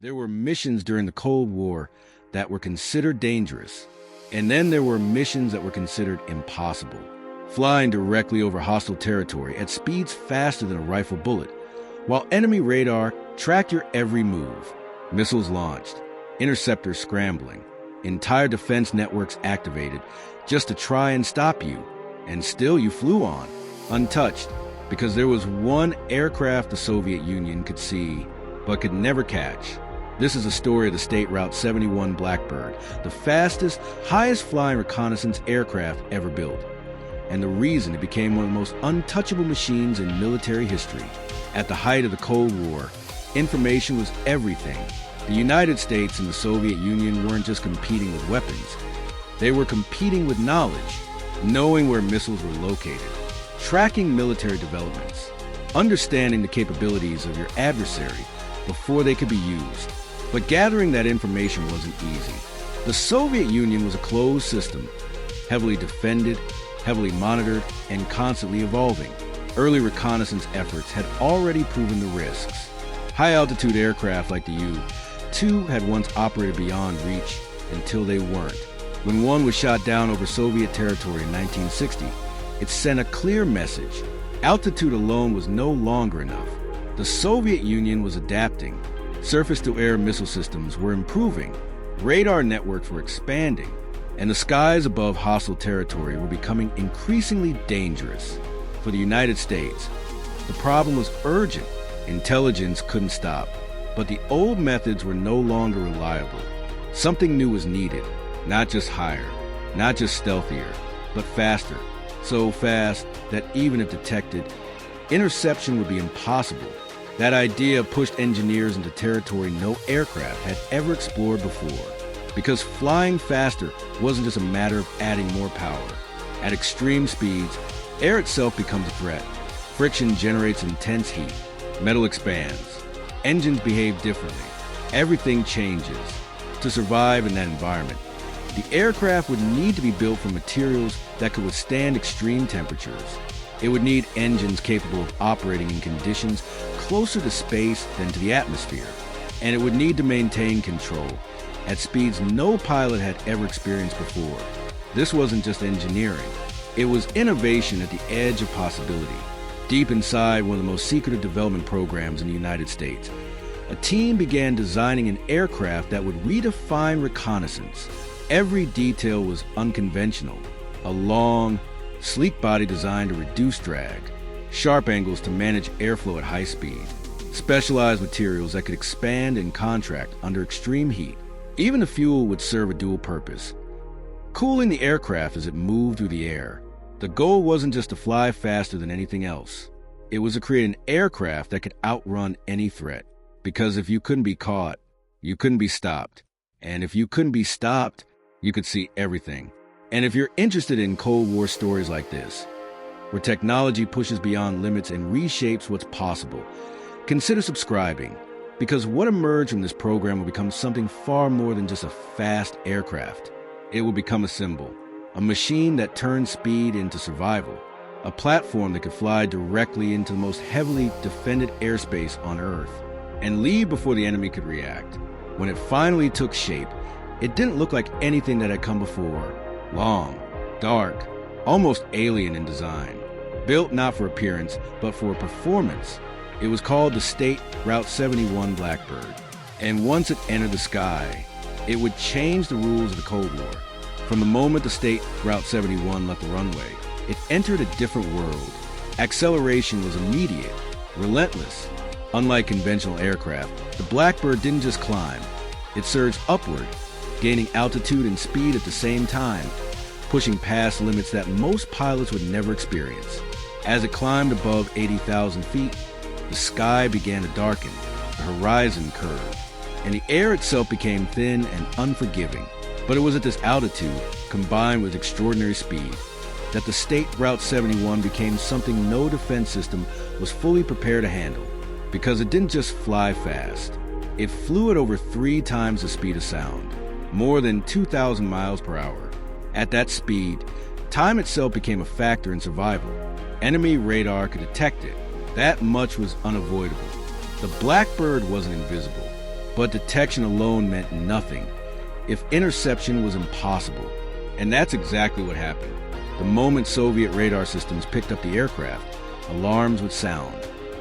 There were missions during the Cold War that were considered dangerous, and then there were missions that were considered impossible. Flying directly over hostile territory at speeds faster than a rifle bullet, while enemy radar tracked your every move. Missiles launched, interceptors scrambling, entire defense networks activated just to try and stop you. And still you flew on, untouched, because there was one aircraft the Soviet Union could see, but could never catch. This is a story of the state Route 71 Blackbird, the fastest, highest-flying reconnaissance aircraft ever built, and the reason it became one of the most untouchable machines in military history. At the height of the Cold War, information was everything. The United States and the Soviet Union weren't just competing with weapons. They were competing with knowledge, knowing where missiles were located, tracking military developments, understanding the capabilities of your adversary before they could be used. But gathering that information wasn't easy. The Soviet Union was a closed system, heavily defended, heavily monitored, and constantly evolving. Early reconnaissance efforts had already proven the risks. High-altitude aircraft like the U-2 had once operated beyond reach until they weren't. When one was shot down over Soviet territory in 1960, it sent a clear message. Altitude alone was no longer enough. The Soviet Union was adapting. Surface-to-air missile systems were improving, radar networks were expanding, and the skies above hostile territory were becoming increasingly dangerous. For the United States, the problem was urgent. Intelligence couldn't stop, but the old methods were no longer reliable. Something new was needed, not just higher, not just stealthier, but faster. So fast that even if detected, interception would be impossible. That idea pushed engineers into territory no aircraft had ever explored before. Because flying faster wasn't just a matter of adding more power. At extreme speeds, air itself becomes a threat. Friction generates intense heat. Metal expands. Engines behave differently. Everything changes. To survive in that environment, the aircraft would need to be built from materials that could withstand extreme temperatures. It would need engines capable of operating in conditions closer to space than to the atmosphere. And it would need to maintain control at speeds no pilot had ever experienced before. This wasn't just engineering. It was innovation at the edge of possibility. Deep inside one of the most secretive development programs in the United States, a team began designing an aircraft that would redefine reconnaissance. Every detail was unconventional. A long, sleek body designed to reduce drag, sharp angles to manage airflow at high speed, specialized materials that could expand and contract under extreme heat. Even the fuel would serve a dual purpose, cooling the aircraft as it moved through the air. The goal wasn't just to fly faster than anything else. It was to create an aircraft that could outrun any threat. Because if you couldn't be caught, you couldn't be stopped. And if you couldn't be stopped, you could see everything. And if you're interested in Cold War stories like this, where technology pushes beyond limits and reshapes what's possible, consider subscribing, because what emerged from this program will become something far more than just a fast aircraft. It will become a symbol, a machine that turns speed into survival, a platform that could fly directly into the most heavily defended airspace on Earth, and leave before the enemy could react. When it finally took shape, it didn't look like anything that had come before. Long, dark, almost alien in design. Built not for appearance, but for performance. It was called the State Route 71 Blackbird. And once it entered the sky, it would change the rules of the Cold War. From the moment the State Route 71 left the runway, it entered a different world. Acceleration was immediate, relentless. Unlike conventional aircraft, the Blackbird didn't just climb. It surged upward, gaining altitude and speed at the same time, pushing past limits that most pilots would never experience. As it climbed above 80,000 feet, the sky began to darken, the horizon curved, and the air itself became thin and unforgiving. But it was at this altitude, combined with extraordinary speed, that the State Route 71 became something no defense system was fully prepared to handle. Because it didn't just fly fast, it flew at over 3 times the speed of sound, more than 2,000 miles per hour. At that speed, time itself became a factor in survival. Enemy radar could detect it. That much was unavoidable. The Blackbird wasn't invisible, But detection alone meant nothing if interception was impossible. And that's exactly what happened. The moment Soviet radar systems picked up the aircraft, alarms would sound.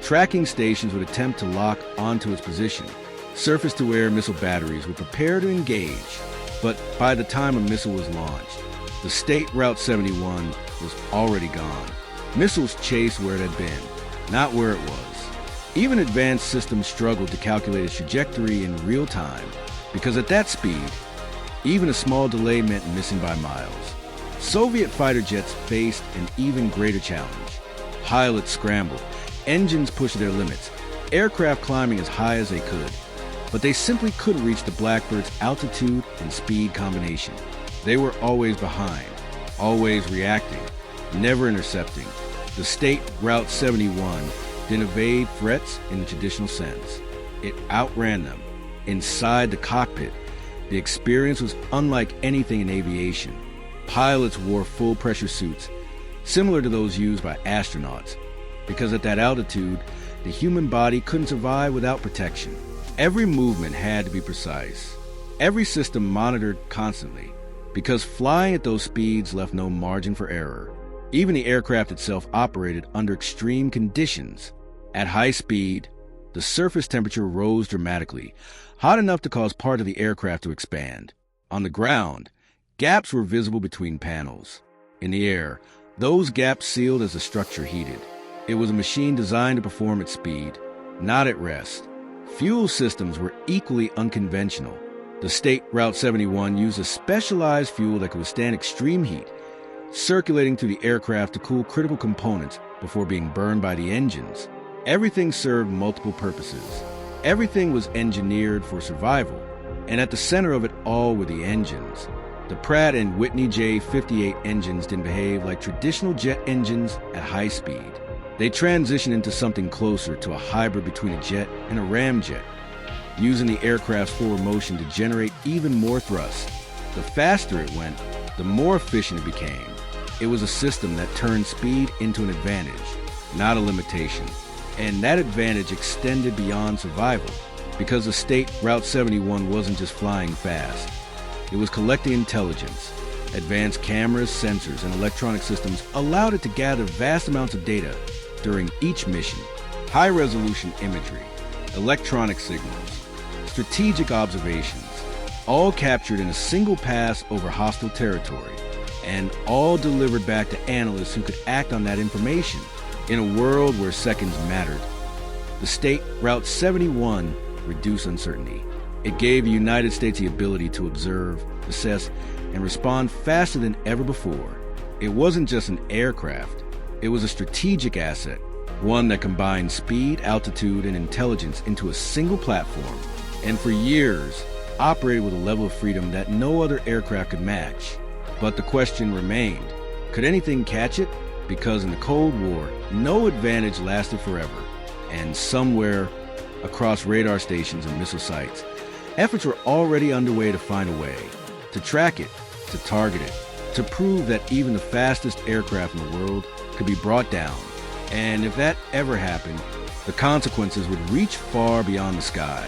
Tracking stations would attempt to lock onto its position. Surface-to-air missile batteries would prepare to engage. But by the time a missile was launched, the state Route 71 was already gone. Missiles chased where it had been, not where it was. Even advanced systems struggled to calculate its trajectory in real time, because at that speed, even a small delay meant missing by miles. Soviet fighter jets faced an even greater challenge. Pilots scrambled, engines pushed their limits, aircraft climbing as high as they could. But they simply couldn't reach the Blackbird's altitude and speed combination. They were always behind, always reacting, never intercepting. The state Route 71 didn't evade threats in the traditional sense. It outran them. Inside the cockpit, the experience was unlike anything in aviation. Pilots wore full-pressure suits, similar to those used by astronauts, because at that altitude, the human body couldn't survive without protection. Every movement had to be precise. Every system monitored constantly, because flying at those speeds left no margin for error. Even the aircraft itself operated under extreme conditions. At high speed, the surface temperature rose dramatically, hot enough to cause part of the aircraft to expand. On the ground, gaps were visible between panels. In the air, those gaps sealed as the structure heated. It was a machine designed to perform at speed, not at rest. Fuel systems were equally unconventional. The state Route 71 used a specialized fuel that could withstand extreme heat, circulating through the aircraft to cool critical components before being burned by the engines. Everything served multiple purposes. Everything was engineered for survival, and at the center of it all were the engines. The Pratt & Whitney J58 engines didn't behave like traditional jet engines at high speed. They transitioned into something closer to a hybrid between a jet and a ramjet, using the aircraft's forward motion to generate even more thrust. The faster it went, the more efficient it became. It was a system that turned speed into an advantage, not a limitation. And that advantage extended beyond survival, because the state Route 71 wasn't just flying fast. It was collecting intelligence. Advanced cameras, sensors, and electronic systems allowed it to gather vast amounts of data during each mission. High-resolution imagery, electronic signals, strategic observations, all captured in a single pass over hostile territory, and all delivered back to analysts who could act on that information. In a world where seconds mattered, the state Route 71 reduced uncertainty. It gave the United States the ability to observe, assess, and respond faster than ever before. It wasn't just an aircraft. It was a strategic asset, one that combined speed, altitude, and intelligence into a single platform, and for years operated with a level of freedom that no other aircraft could match. But the question remained, could anything catch it? Because in the Cold War, no advantage lasted forever, and somewhere across radar stations and missile sites, efforts were already underway to find a way, to track it, to target it, to prove that even the fastest aircraft in the world could be brought down. And if that ever happened, the consequences would reach far beyond the sky.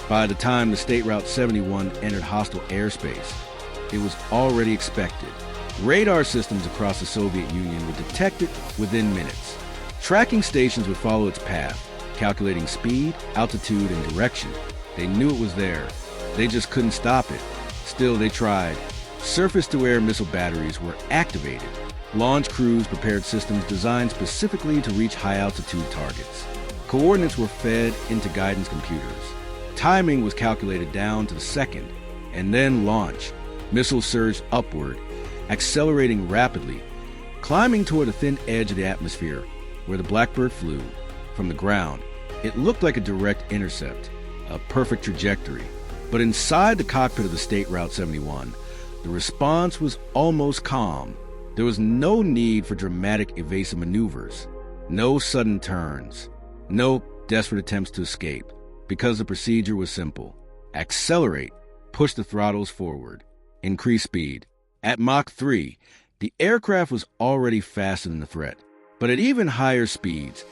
By the time the state Route 71 entered hostile airspace, it was already expected. Radar systems across the Soviet Union would detect it within minutes. Tracking stations would follow its path, calculating speed, altitude, and direction. They knew it was there. They just couldn't stop it. Still, they tried. Surface-to-air missile batteries were activated. Launch crews prepared systems designed specifically to reach high-altitude targets. Coordinates were fed into guidance computers. Timing was calculated down to the second, and then launch. Missiles surged upward, accelerating rapidly, climbing toward the thin edge of the atmosphere where the Blackbird flew. From the ground, it looked like a direct intercept, a perfect trajectory. But inside the cockpit of the state Route 71, the response was almost calm. There was no need for dramatic evasive maneuvers, no sudden turns, no desperate attempts to escape, because the procedure was simple. Accelerate, push the throttles forward, increase speed. At Mach 3, the aircraft was already faster than the threat. But at even higher speeds,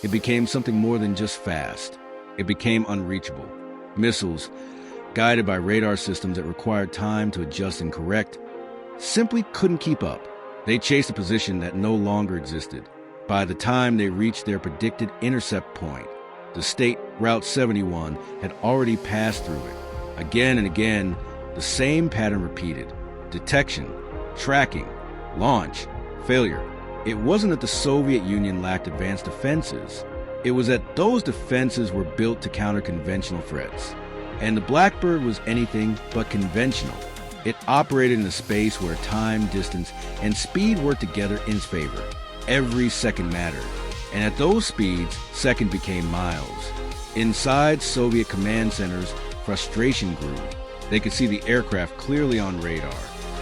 it became something more than just fast. It became unreachable. Missiles, guided by radar systems that required time to adjust and correct, simply couldn't keep up. They chased a position that no longer existed. By the time they reached their predicted intercept point, the state Route 71 had already passed through it. Again and again, the same pattern repeated. Detection, tracking, launch, failure. It wasn't that the Soviet Union lacked advanced defenses. It was that those defenses were built to counter conventional threats. And the Blackbird was anything but conventional. It operated in a space where time, distance, and speed worked together in its favor. Every second mattered. And at those speeds, second became miles. Inside Soviet command centers, frustration grew. They could see the aircraft clearly on radar.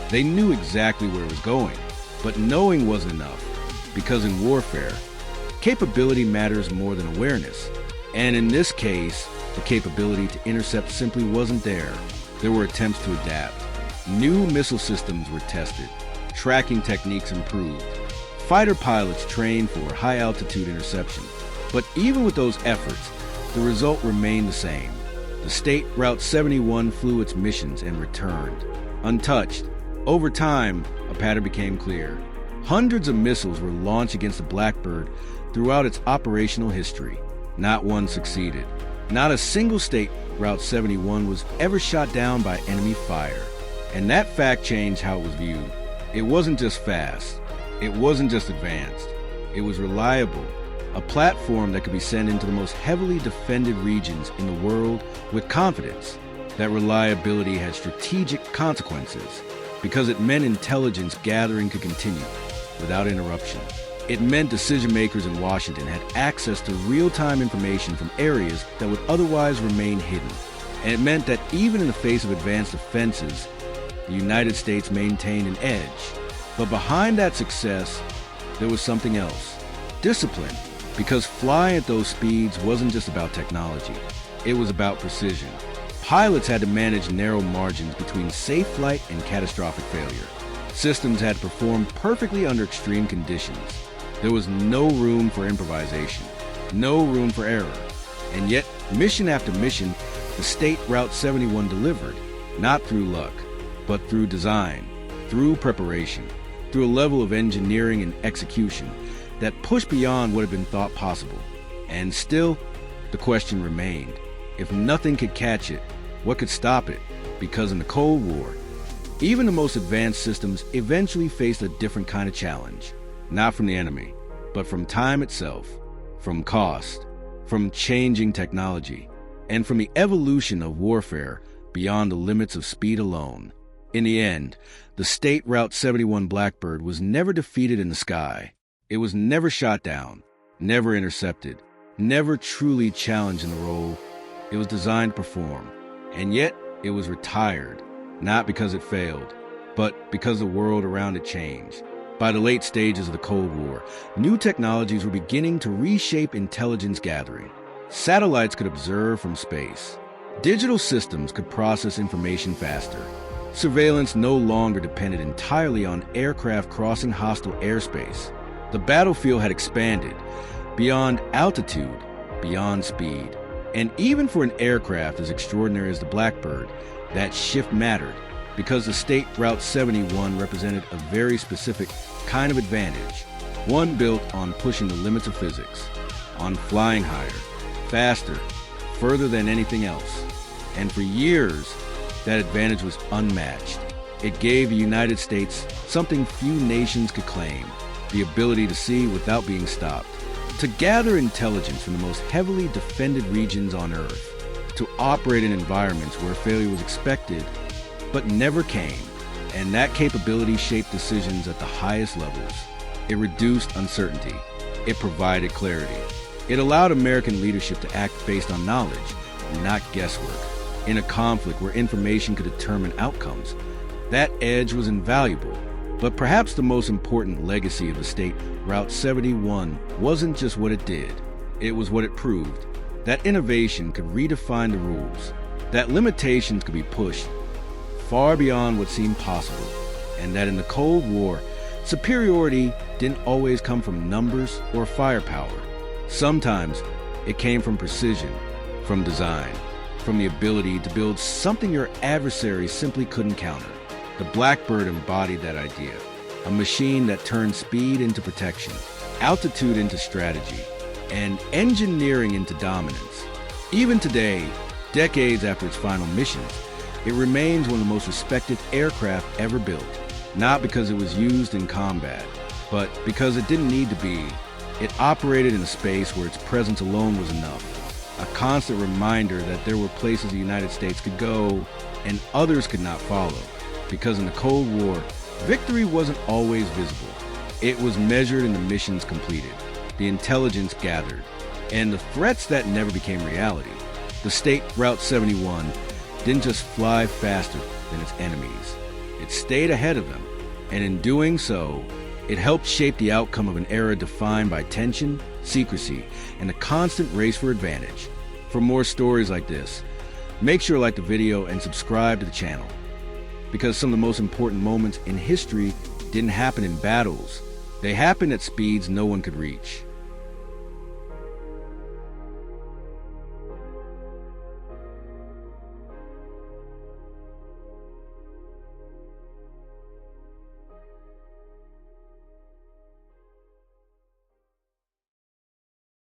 They knew exactly where it was going, but knowing wasn't enough, because in warfare, capability matters more than awareness. And in this case, the capability to intercept simply wasn't there. There were attempts to adapt. New missile systems were tested. Tracking techniques improved. Fighter pilots trained for high-altitude interception. But even with those efforts, the result remained the same. The state Route 71 flew its missions and returned, untouched. Over time, a pattern became clear. Hundreds of missiles were launched against the Blackbird throughout its operational history. Not one succeeded. Not a single state Route 71 was ever shot down by enemy fire. And that fact changed how it was viewed. It wasn't just fast. It wasn't just advanced. It was reliable. A platform that could be sent into the most heavily defended regions in the world with confidence. That reliability had strategic consequences because it meant intelligence gathering could continue without interruption. It meant decision makers in Washington had access to real-time information from areas that would otherwise remain hidden. And it meant that even in the face of advanced defenses, the United States maintained an edge. But behind that success, there was something else. Discipline. Because flying at those speeds wasn't just about technology. It was about precision. Pilots had to manage narrow margins between safe flight and catastrophic failure. Systems had to perform perfectly under extreme conditions. There was no room for improvisation, no room for error. And yet, mission after mission, the state Route 71 delivered, not through luck, but through design, through preparation, through a level of engineering and execution that pushed beyond what had been thought possible. And still, the question remained. If nothing could catch it, what could stop it? Because in the Cold War, even the most advanced systems eventually faced a different kind of challenge. Not from the enemy, but from time itself, from cost, from changing technology, and from the evolution of warfare beyond the limits of speed alone. In the end, the state Route 71 Blackbird was never defeated in the sky. It was never shot down, never intercepted, never truly challenged in the role it was designed to perform. And yet, it was retired, not because it failed, but because the world around it changed. By the late stages of the Cold War, new technologies were beginning to reshape intelligence gathering. Satellites could observe from space. Digital systems could process information faster. Surveillance no longer depended entirely on aircraft crossing hostile airspace. The battlefield had expanded beyond altitude, beyond speed. And even for an aircraft as extraordinary as the Blackbird, that shift mattered because the state Route 71 represented a very specific kind of advantage, one built on pushing the limits of physics, on flying higher, faster, further than anything else. And for years, that advantage was unmatched. It gave the United States something few nations could claim, the ability to see without being stopped, to gather intelligence from the most heavily defended regions on Earth, to operate in environments where failure was expected but never came. And that capability shaped decisions at the highest levels. It reduced uncertainty. It provided clarity. It allowed American leadership to act based on knowledge, not guesswork. In a conflict where information could determine outcomes, that edge was invaluable. But perhaps the most important legacy of the state Route 71 wasn't just what it did. It was what it proved. That innovation could redefine the rules. That limitations could be pushed far beyond what seemed possible. And that in the Cold War, superiority didn't always come from numbers or firepower. Sometimes it came from precision, from design. from the ability to build something your adversary simply couldn't counter. The Blackbird embodied that idea, a machine that turned speed into protection, altitude into strategy, and engineering into dominance. Even today, decades after its final missions, it remains one of the most respected aircraft ever built, not because it was used in combat, but because it didn't need to be. It operated in a space where its presence alone was enough, a constant reminder that there were places the United States could go and others could not follow. Because in the Cold War, victory wasn't always visible. It was measured in the missions completed, the intelligence gathered, and the threats that never became reality. The state Route 71 didn't just fly faster than its enemies. It stayed ahead of them, and in doing so, it helped shape the outcome of an era defined by tension, secrecy, and a constant race for advantage. For more stories like this, make sure to like the video and subscribe to the channel. Because some of the most important moments in history didn't happen in battles. They happened at speeds no one could reach.